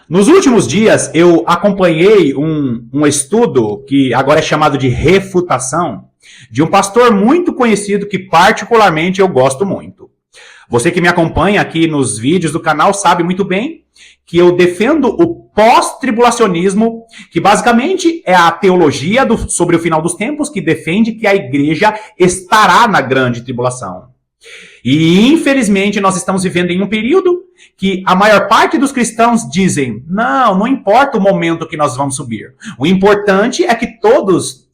Nos últimos dias, eu acompanhei um estudo que agora é chamado de refutação, de um pastor muito conhecido que particularmente eu gosto muito. Você que me acompanha aqui nos vídeos do canal sabe muito bem que eu defendo o pós-tribulacionismo, que basicamente é a teologia sobre o final dos tempos, que defende que a igreja estará na grande tribulação. E infelizmente nós estamos vivendo em um período que a maior parte dos cristãos dizem: não importa o momento que nós vamos subir. O importante é que todos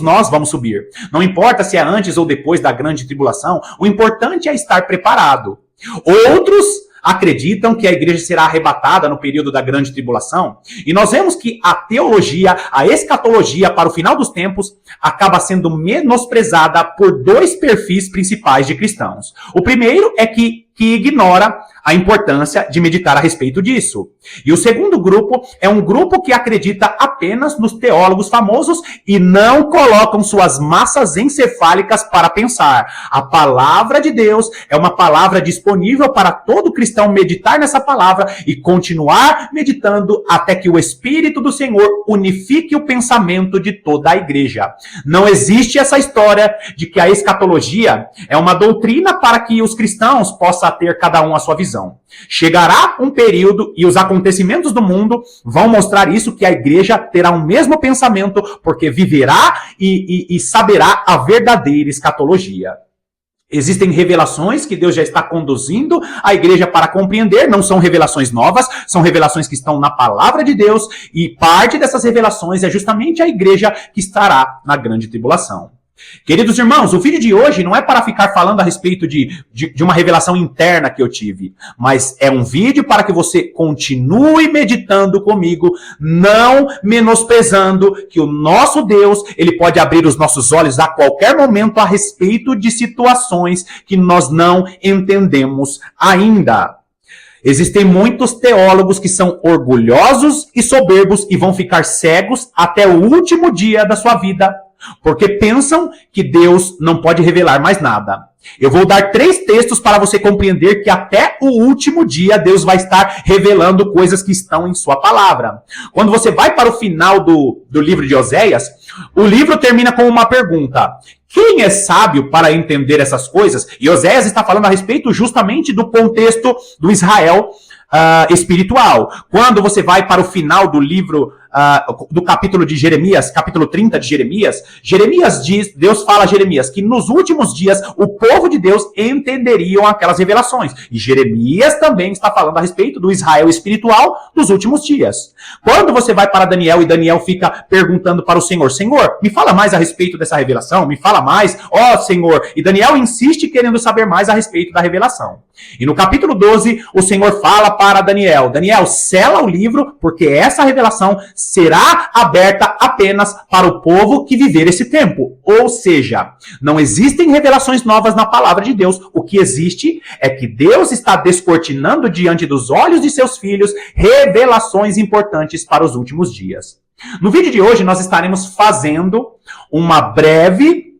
nós vamos subir. Não importa se é antes ou depois da grande tribulação, o importante é estar preparado. Outros acreditam que a igreja será arrebatada no período da grande tribulação, e nós vemos que a teologia, a escatologia para o final dos tempos, acaba sendo menosprezada por dois perfis principais de cristãos. O primeiro é que ignora a importância de meditar a respeito disso. E o segundo grupo é um grupo que acredita apenas nos teólogos famosos e não colocam suas massas encefálicas para pensar. A palavra de Deus é uma palavra disponível para todo cristão meditar nessa palavra e continuar meditando até que o Espírito do Senhor unifique o pensamento de toda a igreja. Não existe essa história de que a escatologia é uma doutrina para que os cristãos possam ter cada um a sua visão. Chegará um período e os acontecimentos do mundo vão mostrar isso, que a igreja terá o mesmo pensamento, porque viverá e saberá a verdadeira escatologia. Existem revelações que Deus já está conduzindo a igreja para compreender, não são revelações novas, são revelações que estão na palavra de Deus, e parte dessas revelações é justamente a igreja que estará na grande tribulação. Queridos irmãos, o vídeo de hoje não é para ficar falando a respeito de uma revelação interna que eu tive, mas é um vídeo para que você continue meditando comigo, não menosprezando que o nosso Deus, ele pode abrir os nossos olhos a qualquer momento a respeito de situações que nós não entendemos ainda. Existem muitos teólogos que são orgulhosos e soberbos e vão ficar cegos até o último dia da sua vida, porque pensam que Deus não pode revelar mais nada. Eu vou dar 3 textos para você compreender que até o último dia Deus vai estar revelando coisas que estão em sua palavra. Quando você vai para o final do livro de Oséias, o livro termina com uma pergunta: quem é sábio para entender essas coisas? E Oséias está falando a respeito justamente do contexto do Israel espiritual. Quando você vai para o final do livro, do capítulo de Jeremias, capítulo 30 de Jeremias, Deus fala a Jeremias que nos últimos dias o povo de Deus entenderiam aquelas revelações. E Jeremias também está falando a respeito do Israel espiritual dos últimos dias. Quando você vai para Daniel e Daniel fica perguntando para o Senhor: Senhor, me fala mais a respeito dessa revelação, me fala mais, ó Senhor. E Daniel insiste querendo saber mais a respeito da revelação. E no capítulo 12, o Senhor fala para Daniel: Daniel, sela o livro, porque essa revelação será aberta apenas para o povo que viver esse tempo. Ou seja, não existem revelações novas na palavra de Deus. O que existe é que Deus está descortinando diante dos olhos de seus filhos revelações importantes para os últimos dias. No vídeo de hoje, nós estaremos fazendo uma breve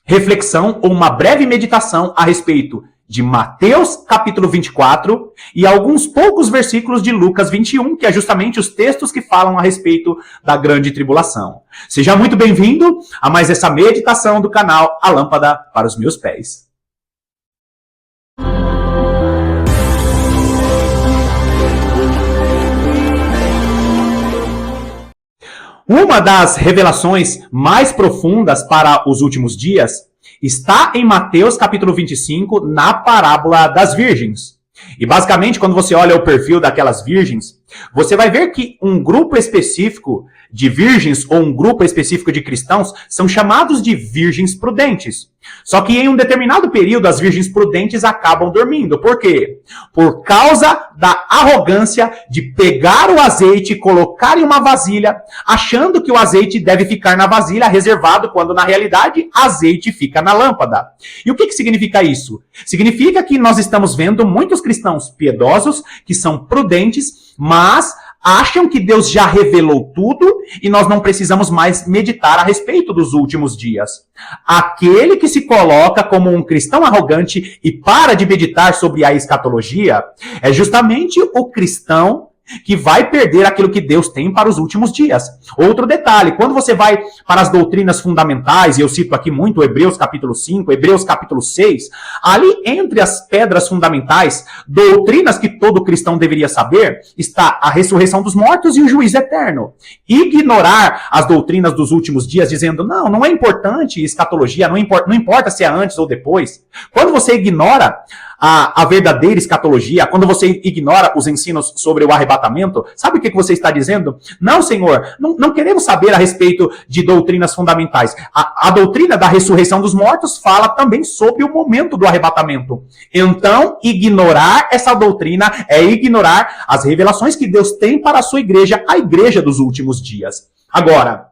reflexão ou uma breve meditação a respeito de Mateus capítulo 24 e alguns poucos versículos de Lucas 21, que é justamente os textos que falam a respeito da grande tribulação. Seja muito bem-vindo a mais essa meditação do canal A Lâmpada para os Meus Pés. Uma das revelações mais profundas para os últimos dias está em Mateus capítulo 25, na parábola das virgens. E basicamente, quando você olha o perfil daquelas virgens, você vai ver que um grupo específico de virgens ou um grupo específico de cristãos são chamados de virgens prudentes. Só que em um determinado período as virgens prudentes acabam dormindo. Por quê? Por causa da arrogância de pegar o azeite e colocar em uma vasilha, achando que o azeite deve ficar na vasilha reservado, quando na realidade azeite fica na lâmpada. E o que significa isso? Significa que nós estamos vendo muitos cristãos piedosos que são prudentes, mas acham que Deus já revelou tudo e nós não precisamos mais meditar a respeito dos últimos dias. Aquele que se coloca como um cristão arrogante e para de meditar sobre a escatologia é justamente o cristão que vai perder aquilo que Deus tem para os últimos dias. Outro detalhe, quando você vai para as doutrinas fundamentais, e eu cito aqui muito Hebreus capítulo 5, Hebreus capítulo 6, ali entre as pedras fundamentais, doutrinas que todo cristão deveria saber, está a ressurreição dos mortos e o juízo eterno. Ignorar as doutrinas dos últimos dias, dizendo, não é importante escatologia, não importa se é antes ou depois. Quando você ignora a verdadeira escatologia, quando você ignora os ensinos sobre o arrebatamento, sabe o que você está dizendo? Não, Senhor, não queremos saber a respeito de doutrinas fundamentais. A doutrina da ressurreição dos mortos fala também sobre o momento do arrebatamento. Então, ignorar essa doutrina é ignorar as revelações que Deus tem para a sua igreja, a igreja dos últimos dias. Agora,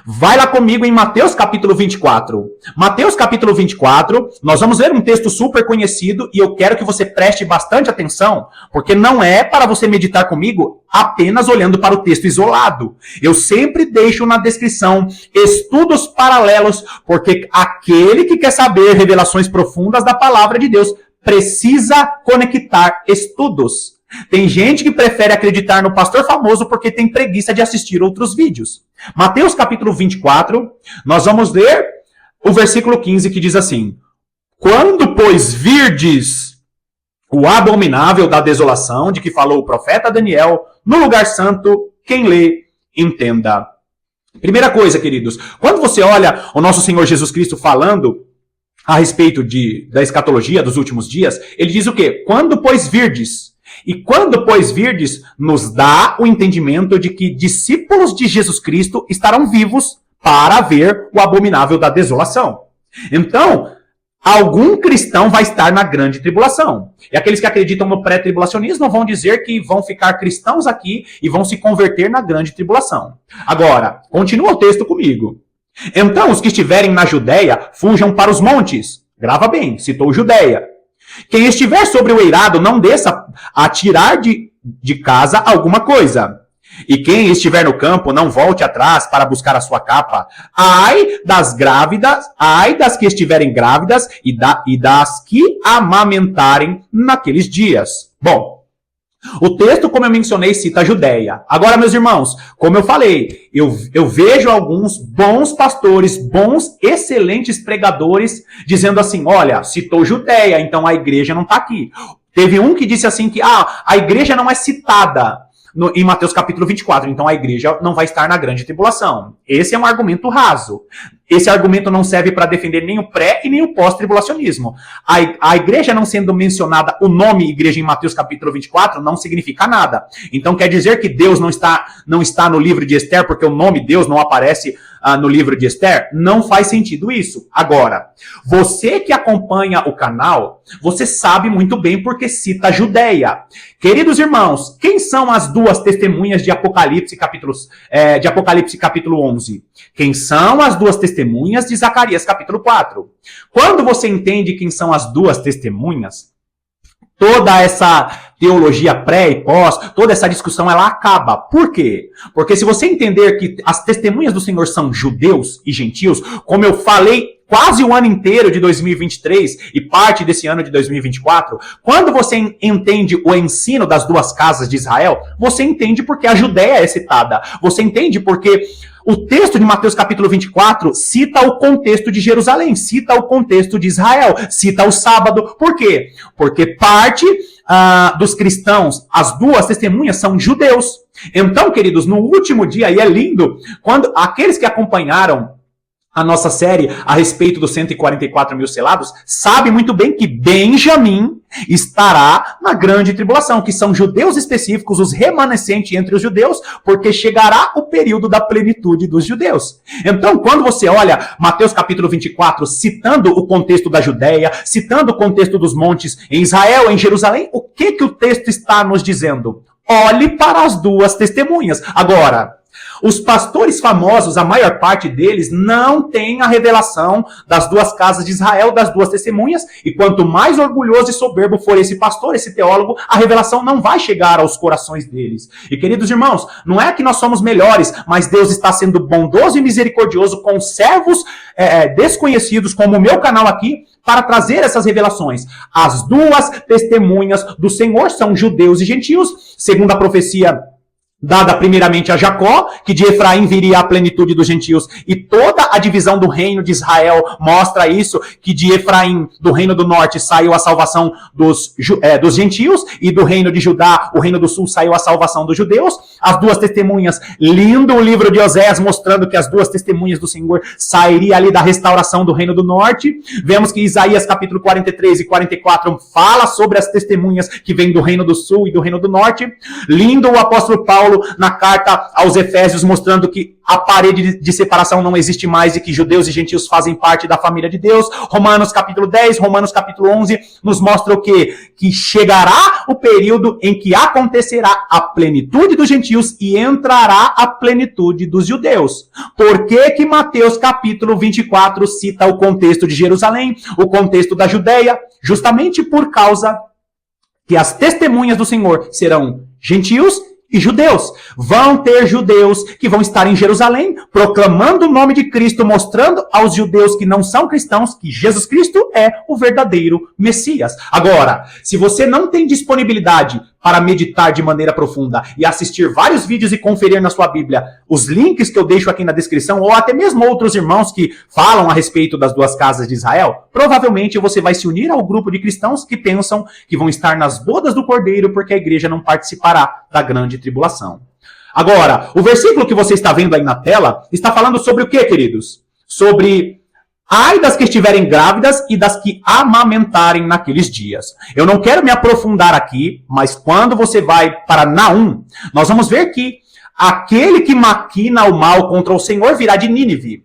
vai lá comigo em Mateus capítulo 24. Mateus capítulo 24, nós vamos ler um texto super conhecido e eu quero que você preste bastante atenção, porque não é para você meditar comigo apenas olhando para o texto isolado. Eu sempre deixo na descrição estudos paralelos, porque aquele que quer saber revelações profundas da palavra de Deus precisa conectar estudos. Tem gente que prefere acreditar no pastor famoso porque tem preguiça de assistir outros vídeos. Mateus capítulo 24, nós vamos ler o versículo 15 que diz assim: Quando, pois, virdes o abominável da desolação, de que falou o profeta Daniel, no lugar santo, quem lê, entenda. Primeira coisa, queridos, quando você olha o nosso Senhor Jesus Cristo falando a respeito da escatologia dos últimos dias, ele diz o quê? Quando, pois, virdes. E quando, pois, virdes, nos dá o entendimento de que discípulos de Jesus Cristo estarão vivos para ver o abominável da desolação. Então, algum cristão vai estar na grande tribulação. E aqueles que acreditam no pré-tribulacionismo vão dizer que vão ficar cristãos aqui e vão se converter na grande tribulação. Agora, continua o texto comigo. Então, os que estiverem na Judéia, fujam para os montes. Grava bem, citou Judéia. Quem estiver sobre o eirado, não desça a tirar de casa alguma coisa. E quem estiver no campo, não volte atrás para buscar a sua capa. Ai das grávidas, ai das que estiverem grávidas e das que amamentarem naqueles dias. Bom, o texto, como eu mencionei, cita a Judéia. Agora, meus irmãos, como eu falei, eu vejo alguns bons pastores, bons, excelentes pregadores, dizendo assim, olha, citou Judéia, então a igreja não está aqui. Teve um que disse assim que a igreja não é citada em Mateus capítulo 24, então a igreja não vai estar na grande tribulação. Esse é um argumento raso. Esse argumento não serve para defender nem o pré e nem o pós-tribulacionismo. A igreja não sendo mencionada, o nome igreja em Mateus capítulo 24 não significa nada. Então quer dizer que Deus não está no livro de Esther porque o nome Deus não aparece no livro de Esther? Não faz sentido isso. Agora, você que acompanha o canal, você sabe muito bem porque cita a Judéia. Queridos irmãos, quem são as duas testemunhas de Apocalipse capítulo 11? Quem são as duas testemunhas de Zacarias capítulo 4? Quando você entende quem são as duas testemunhas, toda essa teologia pré e pós, toda essa discussão, ela acaba. Por quê? Porque se você entender que as testemunhas do Senhor são judeus e gentios, como eu falei quase o ano inteiro de 2023 e parte desse ano de 2024, quando você entende o ensino das duas casas de Israel, você entende porque a Judéia é citada. Você entende porque o texto de Mateus capítulo 24 cita o contexto de Jerusalém, cita o contexto de Israel, cita o sábado. Por quê? Porque parte dos cristãos, as duas testemunhas são judeus. Então, queridos, no último dia, e é lindo, quando aqueles que acompanharam a nossa série a respeito dos 144 mil selados, sabe muito bem que Benjamim estará na grande tribulação, que são judeus específicos, os remanescentes entre os judeus, porque chegará o período da plenitude dos judeus. Então, quando você olha Mateus capítulo 24, citando o contexto da Judéia, citando o contexto dos montes em Israel, em Jerusalém, o que o texto está nos dizendo? Olhe para as duas testemunhas. Agora, Os pastores famosos, a maior parte deles, não tem a revelação das duas casas de Israel, das duas testemunhas, e quanto mais orgulhoso e soberbo for esse pastor, esse teólogo, a revelação não vai chegar aos corações deles. E queridos irmãos, não é que nós somos melhores, mas Deus está sendo bondoso e misericordioso com servos desconhecidos, como o meu canal aqui, para trazer essas revelações. As duas testemunhas do Senhor são judeus e gentios, segundo a profecia dada primeiramente a Jacó, que de Efraim viria a plenitude dos gentios, e toda a divisão do reino de Israel mostra isso, que de Efraim, do reino do norte, saiu a salvação dos gentios, e do reino de Judá, o reino do sul, saiu a salvação dos judeus. As duas testemunhas, lindo o livro de Oséias, mostrando que as duas testemunhas do Senhor sairia ali da restauração do reino do norte. Vemos que Isaías capítulo 43 e 44 fala sobre as testemunhas que vêm do reino do sul e do reino do norte. Lindo o apóstolo Paulo na carta aos Efésios, mostrando que a parede de separação não existe mais e que judeus e gentios fazem parte da família de Deus. Romanos capítulo 10, Romanos capítulo 11 nos mostra o quê? Que chegará o período em que acontecerá a plenitude dos gentios e entrará a plenitude dos judeus. Por que que Mateus capítulo 24 cita o contexto de Jerusalém, o contexto da Judeia? Justamente por causa que as testemunhas do Senhor serão gentios e judeus. Vão ter judeus que vão estar em Jerusalém, proclamando o nome de Cristo, mostrando aos judeus que não são cristãos que Jesus Cristo é o verdadeiro Messias. Agora, se você não tem disponibilidade para meditar de maneira profunda e assistir vários vídeos e conferir na sua Bíblia os links que eu deixo aqui na descrição, ou até mesmo outros irmãos que falam a respeito das duas casas de Israel, provavelmente você vai se unir ao grupo de cristãos que pensam que vão estar nas bodas do Cordeiro porque a igreja não participará da grande tribulação. Agora, o versículo que você está vendo aí na tela está falando sobre o que, queridos? Sobre ai das que estiverem grávidas e das que amamentarem naqueles dias. Eu não quero me aprofundar aqui, mas quando você vai para Naum, nós vamos ver que aquele que maquina o mal contra o Senhor virá de Nínive.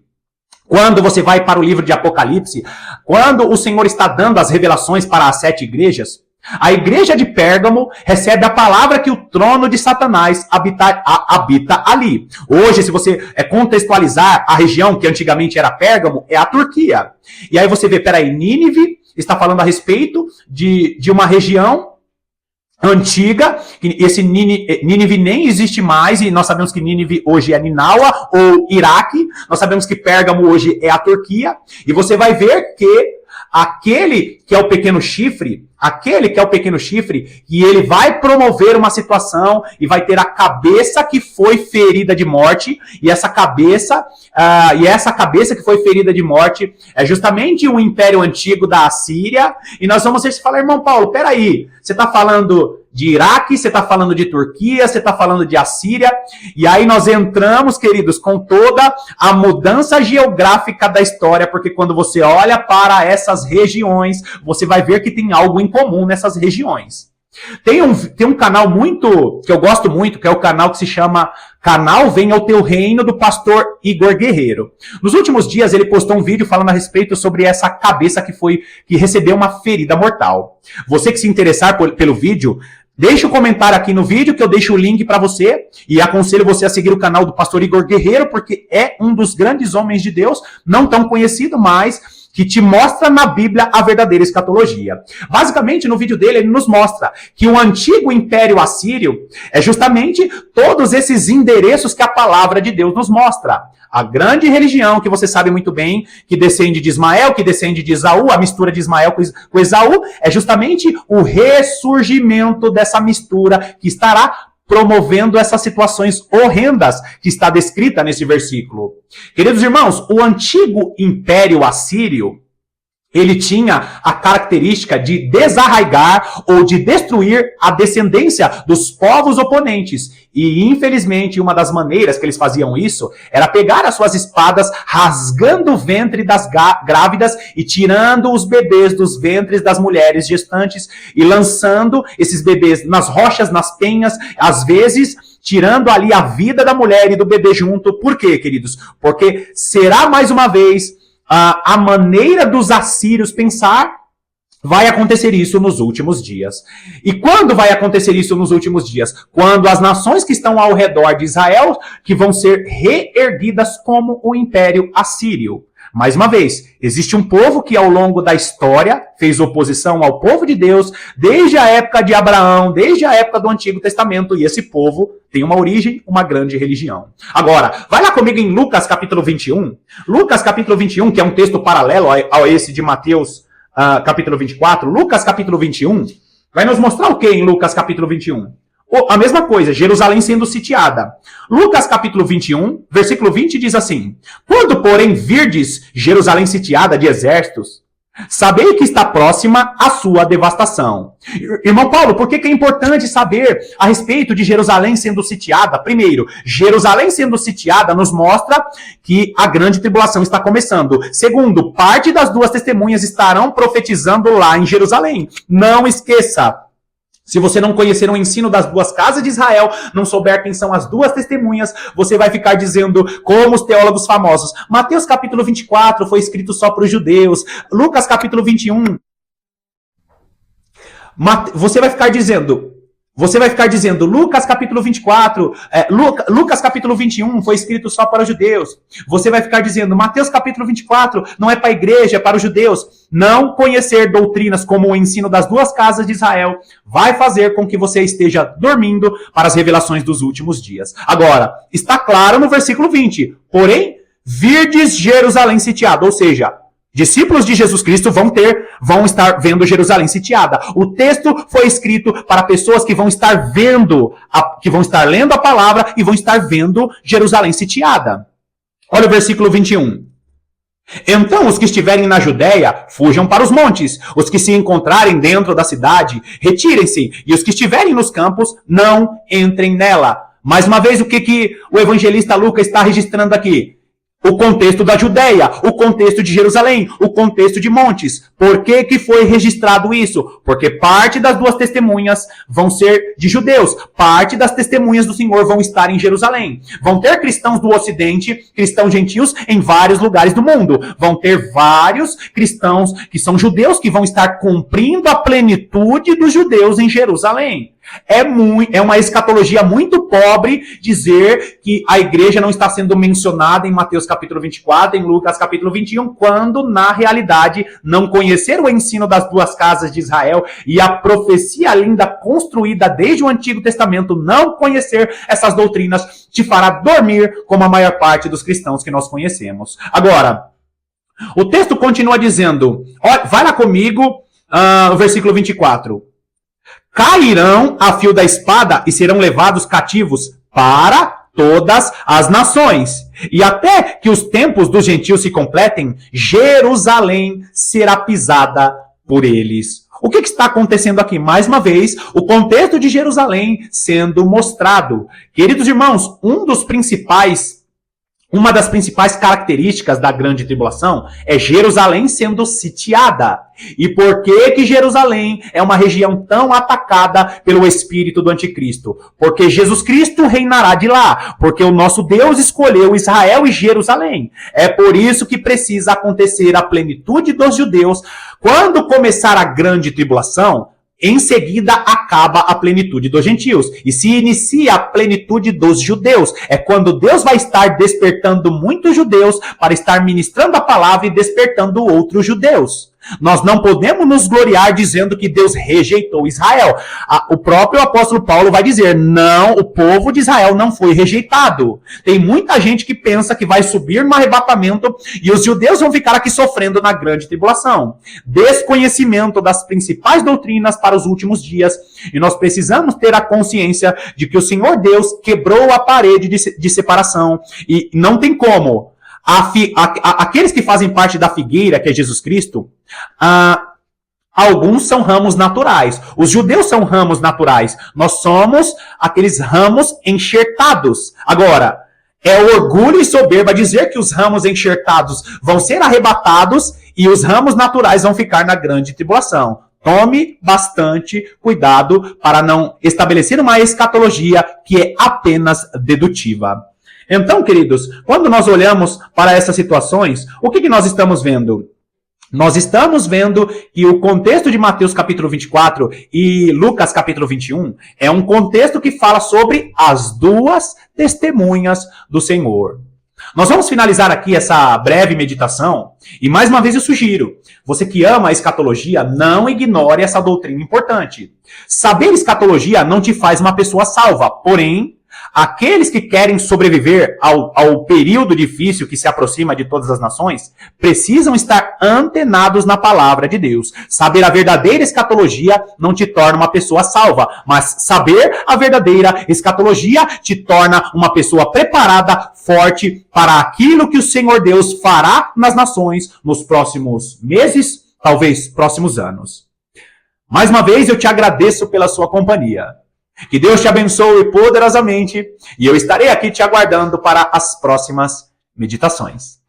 Quando você vai para o livro de Apocalipse, quando o Senhor está dando as revelações para as 7 igrejas, a igreja de Pérgamo recebe a palavra que o trono de Satanás habita ali. Hoje, se você contextualizar a região que antigamente era Pérgamo, é a Turquia. E aí você vê, peraí, Nínive está falando a respeito de uma região antiga, esse Nínive nem existe mais, e nós sabemos que Nínive hoje é Ninawa ou Iraque, nós sabemos que Pérgamo hoje é a Turquia, e você vai ver que aquele que é o pequeno chifre, e ele vai promover uma situação e vai ter a cabeça que foi ferida de morte, e essa cabeça que foi ferida de morte é justamente o império antigo da Assíria. E nós vamos ver se falar, irmão Paulo, peraí, você está falando de Iraque, você está falando de Turquia, você está falando de Assíria, e aí nós entramos, queridos, com toda a mudança geográfica da história, porque quando você olha para essas regiões, você vai ver que tem algo em comum nessas regiões. Tem um canal que eu gosto muito, que é o canal que se chama Canal Venha ao Teu Reino, do pastor Igor Guerreiro. Nos últimos dias ele postou um vídeo falando a respeito sobre essa cabeça que recebeu uma ferida mortal. Você que se interessar pelo vídeo, deixa um comentário aqui no vídeo que eu deixo o link para você, e aconselho você a seguir o canal do pastor Igor Guerreiro, porque é um dos grandes homens de Deus, não tão conhecido, mas que te mostra na Bíblia a verdadeira escatologia. Basicamente, no vídeo dele, ele nos mostra que o antigo império assírio é justamente todos esses endereços que a palavra de Deus nos mostra. A grande religião, que você sabe muito bem, que descende de Ismael, que descende de Esaú, a mistura de Ismael com Esaú, é justamente o ressurgimento dessa mistura que estará promovendo essas situações horrendas que está descrita nesse versículo. Queridos irmãos, o antigo império assírio, ele tinha a característica de desarraigar ou de destruir a descendência dos povos oponentes. E, infelizmente, uma das maneiras que eles faziam isso era pegar as suas espadas, rasgando o ventre das grávidas e tirando os bebês dos ventres das mulheres gestantes e lançando esses bebês nas rochas, nas penhas, às vezes tirando ali a vida da mulher e do bebê junto. Por quê, queridos? Porque será, mais uma vez, a maneira dos assírios pensar Vai acontecer isso nos últimos dias. E quando vai acontecer isso nos últimos dias? Quando as nações que estão ao redor de Israel, que vão ser reerguidas como o Império Assírio. Mais uma vez, existe um povo que ao longo da história fez oposição ao povo de Deus, desde a época de Abraão, desde a época do Antigo Testamento, e esse povo tem uma origem, uma grande religião. Agora, vai lá comigo em Lucas capítulo 21. Lucas capítulo 21, que é um texto paralelo a esse de Mateus capítulo 24. Lucas capítulo 21 vai nos mostrar o que em Lucas capítulo 21? A mesma coisa, Jerusalém sendo sitiada. Lucas capítulo 21, versículo 20 diz assim: Quando, porém, virdes Jerusalém sitiada de exércitos, sabei que está próxima a sua devastação. Irmão Paulo, por que é importante saber a respeito de Jerusalém sendo sitiada? Primeiro, Jerusalém sendo sitiada nos mostra que a grande tribulação está começando. Segundo, parte das duas testemunhas estarão profetizando lá em Jerusalém. Não esqueça. Se você não conhecer o ensino das duas casas de Israel, não souber quem são as duas testemunhas, você vai ficar dizendo, como os teólogos famosos, Mateus capítulo 24 foi escrito só para os judeus, Lucas capítulo 21. Você vai ficar dizendo, Lucas capítulo 24, Lucas capítulo 21 foi escrito só para os judeus. Você vai ficar dizendo, Mateus capítulo 24 não é para a igreja, é para os judeus. Não conhecer doutrinas como o ensino das duas casas de Israel vai fazer com que você esteja dormindo para as revelações dos últimos dias. Agora, está claro no versículo 20, porém, virdes Jerusalém sitiada, ou seja, discípulos de Jesus Cristo vão estar vendo Jerusalém sitiada. O texto foi escrito para pessoas que vão estar que vão estar lendo a palavra e vão estar vendo Jerusalém sitiada. Olha o versículo 21. Então os que estiverem na Judéia, fujam para os montes. Os que se encontrarem dentro da cidade, retirem-se. E os que estiverem nos campos, não entrem nela. Mais uma vez, o que o evangelista Lucas está registrando aqui? O contexto da Judéia, o contexto de Jerusalém, o contexto de montes. Por que foi registrado isso? Porque parte das duas testemunhas vão ser de judeus. Parte das testemunhas do Senhor vão estar em Jerusalém. Vão ter cristãos do Ocidente, cristãos gentios em vários lugares do mundo. Vão ter vários cristãos que são judeus que vão estar cumprindo a plenitude dos judeus em Jerusalém. É uma escatologia muito pobre dizer que a igreja não está sendo mencionada em Mateus capítulo 24, em Lucas capítulo 21, quando, na realidade, não conhecer o ensino das duas casas de Israel e a profecia linda construída desde o Antigo Testamento, não conhecer essas doutrinas, te fará dormir como a maior parte dos cristãos que nós conhecemos. Agora, o texto continua dizendo, vai lá comigo, o versículo 24. Cairão a fio da espada e serão levados cativos para todas as nações. E até que os tempos dos gentios se completem, Jerusalém será pisada por eles. O que está acontecendo aqui? Mais uma vez, o contexto de Jerusalém sendo mostrado. Queridos irmãos, uma das principais características da grande tribulação é Jerusalém sendo sitiada. E por que Jerusalém é uma região tão atacada pelo espírito do anticristo? Porque Jesus Cristo reinará de lá. Porque o nosso Deus escolheu Israel e Jerusalém. É por isso que precisa acontecer a plenitude dos judeus. Quando começar a grande tribulação, em seguida acaba a plenitude dos gentios e se inicia a plenitude dos judeus. É quando Deus vai estar despertando muitos judeus para estar ministrando a palavra e despertando outros judeus. Nós não podemos nos gloriar dizendo que Deus rejeitou Israel. O próprio apóstolo Paulo vai dizer, não, o povo de Israel não foi rejeitado. Tem muita gente que pensa que vai subir no arrebatamento e os judeus vão ficar aqui sofrendo na grande tribulação. Desconhecimento das principais doutrinas para os últimos dias. E nós precisamos ter a consciência de que o Senhor Deus quebrou a parede de separação. E não tem como. Aqueles que fazem parte da figueira, que é Jesus Cristo, alguns são ramos naturais. Os judeus são ramos naturais. Nós somos aqueles ramos enxertados. Agora, é orgulho e soberba dizer que os ramos enxertados vão ser arrebatados e os ramos naturais vão ficar na grande tribulação. Tome bastante cuidado para não estabelecer uma escatologia que é apenas dedutiva. Então, queridos, quando nós olhamos para essas situações, o que nós estamos vendo? Nós estamos vendo que o contexto de Mateus capítulo 24 e Lucas capítulo 21 é um contexto que fala sobre as duas testemunhas do Senhor. Nós vamos finalizar aqui essa breve meditação e mais uma vez eu sugiro, você que ama a escatologia, não ignore essa doutrina importante. Saber escatologia não te faz uma pessoa salva, porém, aqueles que querem sobreviver ao período difícil que se aproxima de todas as nações, precisam estar antenados na palavra de Deus. Saber a verdadeira escatologia não te torna uma pessoa salva, mas saber a verdadeira escatologia te torna uma pessoa preparada, forte, para aquilo que o Senhor Deus fará nas nações nos próximos meses, talvez próximos anos. Mais uma vez eu te agradeço pela sua companhia. Que Deus te abençoe poderosamente e eu estarei aqui te aguardando para as próximas meditações.